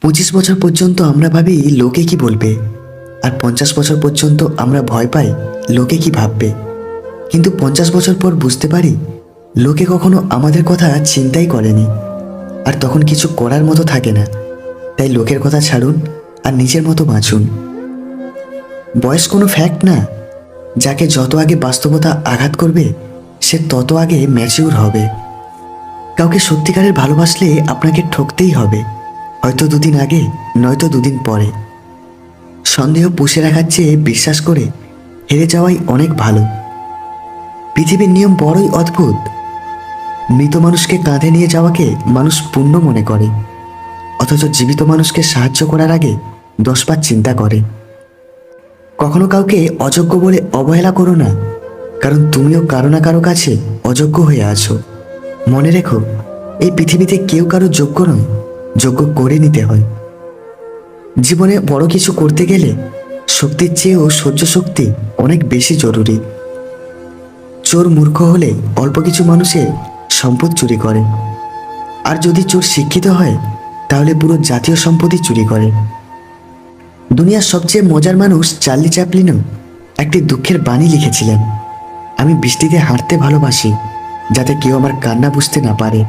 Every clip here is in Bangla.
25 বছর পর্যন্ত আমরা ভাবি লোকে কি বলবে, আর 50 বছর পর্যন্ত আমরা ভয় পাই লোকে কি ভাববে। কিন্তু 50 বছর পর বুঝতে পারি লোকে কখনো আমাদের কথা চিন্তাই করেনি, আর তখন কিছু করার মতো থাকে না। তাই লোকের কথা ছাড়ুন আর নিজের মতো বাঁচুন। বয়স কোনো ফ্যাক্ট না। যাকে যত আগে বাস্তবতা আঘাত করবে সে তত আগে ম্যাচিউর হবে। কাউকে সত্যিকারের ভালোবাসলে আপনাকে ঠকতেই হবে, হয়তো দুদিন আগে, নয়তো দুদিন পরে। সন্দেহ পুষে রাখার চেয়ে বিশ্বাস করে হেরে যাওয়াই অনেক ভালো। পৃথিবীর নিয়ম বড়ই অদ্ভুত। মৃত মানুষকে কাঁধে নিয়ে যাওয়াকে মানুষ পুণ্য মনে করে, অথচ জীবিত মানুষকে সাহায্য করার আগে 10 বার চিন্তা করে। কখনো কাউকে অযোগ্য বলে অবহেলা করো না, কারণ তুমিও কারো না কারো কাছে অযোগ্য হয়ে আছো। মনে রেখো, এই পৃথিবীতে কেউ কারো যোগ্য নয়, যোগ্য করে নিতে হয়। জীবনে বড় কিছু করতে গেলে শক্তির চেয়েও সহ্য শক্তি অনেক বেশি জরুরি। চোর মূর্খ হলে অল্প কিছু মানুষের সম্পদ চুরি করে, আর যদি চোর শিক্ষিত হয় তাহলে পুরো জাতীয় সম্পদই চুরি করে। দুনিয়ার সবচেয়ে মজার মানুষ চার্লি চ্যাপলিনও একটি দুঃখের বাণী লিখেছিলেন, আমি বৃষ্টিতে হাঁটতে ভালোবাসি যাতে কেউ আমার কান্না বুঝতে না পারে।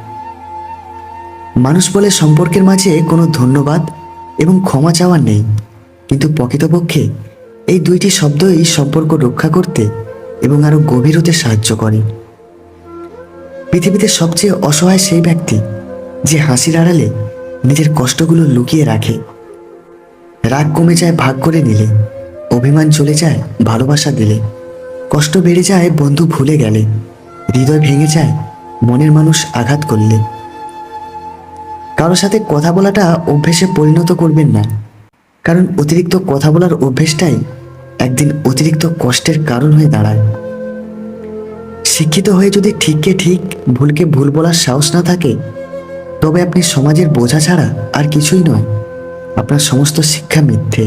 মানুষ বলে সম্পর্কের মাঝে কোনো ধন্যবাদ এবং ক্ষমা চাওয়ার নেই, কিন্তু প্রকৃতপক্ষে এই দুইটি শব্দই সম্পর্ক রক্ষা করতে এবং আরো গভীর হতে সাহায্য করে। পৃথিবীতে সবচেয়ে অসহায় সেই ব্যক্তি যে হাসির আড়ালে নিজের কষ্টগুলো লুকিয়ে রাখে। রাগ কমে যায় ভাগ করে নিলে, অভিমান চলে যায় ভালোবাসা দিলে, কষ্ট বেড়ে যায় বন্ধু ভুলে গেলে, হৃদয় ভেঙে যায় মনের মানুষ আঘাত করলে। কারো সাথে কথা বলাটা অভ্যেসে পরিণত করবেন না, কারণ অতিরিক্ত কথা বলার অভ্যেসটাই একদিন অতিরিক্ত কষ্টের কারণ হয়ে দাঁড়ায়। শিক্ষিত হয়ে যদি ঠিককে ঠিক, ভুলকে ভুল বলার সাহস না থাকে, তবে আপনি সমাজের বোঝা ছাড়া আর কিছুই নয়। আপনার সমস্ত শিক্ষা মিথ্যে।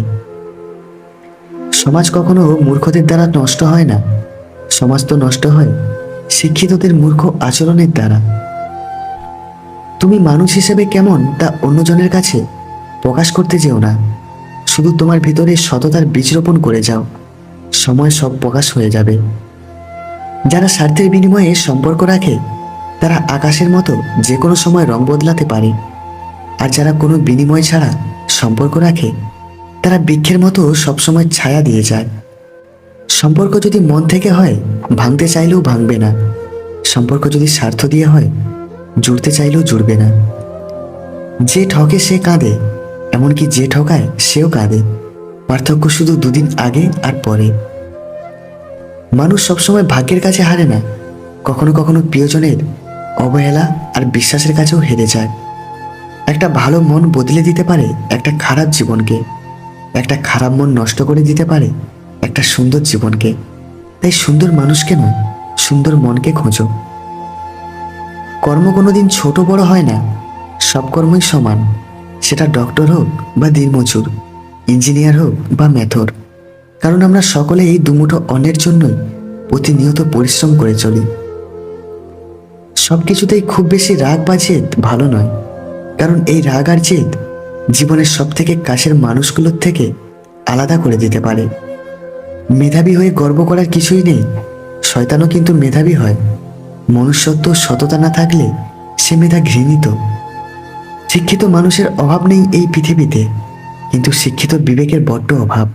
সমাজ কখনো মূর্খদের দ্বারা নষ্ট হয় না, সমাজ তো নষ্ট হয় শিক্ষিতদের মূর্খ আচরণের দ্বারা। তুমি মানুষ হিসেবে কেমন তা অন্যজনের কাছে প্রকাশ করতে যেও না, শুধু তোমার ভিতরে সততার বীজ রোপণ করে যাও। সময় সব প্রকাশ হয়ে যাবে। যারা স্বার্থের বিনিময়ে সম্পর্ক রাখে তারা আকাশের মতো যে কোনো সময় রং বদলাতে পারে, আর যারা কোনো বিনিময় ছাড়া সম্পর্ক রাখে তারা বৃক্ষের মতো সবসময় ছায়া দিয়ে যায়। সম্পর্ক যদি মন থেকে হয় ভাঙতে চাইলেও ভাঙবে না, সম্পর্ক যদি স্বার্থ দিয়ে হয় জুড়তে চাইলেও জুড়বে না। যে ঠকে সে কাঁদে, এমনকি যে ঠকায় সেও কাঁদে। পার্থক্য শুধু দুদিন আগে আর পরে। মানুষ সবসময় ভাগ্যের কাছে হারে না, কখনো কখনো প্রিয়জনের অবহেলা আর বিশ্বাসের কাছেও হেরে যায়। একটা ভালো মন বদলে দিতে পারে একটা খারাপ জীবনকে, একটা খারাপ মন নষ্ট করে দিতে পারে একটা সুন্দর জীবনকে। তাই সুন্দর মানুষকে নয়, সুন্দর মনকে খোঁজো। কর্ম কোনোদিন ছোট বড় হয় না, সব কর্মই সমান। সেটা ডক্টর হোক বা দিনমজুর, ইঞ্জিনিয়ার হোক বা মেথর, কারণ আমরা সকলেই এই দুমুঠো অন্নের জন্যই প্রতিনিয়ত পরিশ্রম করে চলি। সব কিছুতেই খুব বেশি রাগ বা জেদ ভালো নয়, কারণ এই রাগ আর জেদ জীবনের সব থেকে কাছের মানুষগুলোর থেকে আলাদা করে দিতে পারে। মেধাবী হয়ে গর্ব করার কিছুই নেই, শয়তানও কিন্তু মেধাবী হয়। মনুষ্যত্ব সততা না থাকলে সে মেধা ঘৃণিত। শিক্ষিত মানুষের অভাব নেই এই পৃথিবীতে, কিন্তু শিক্ষিত বিবেকের বড্ড অভাব।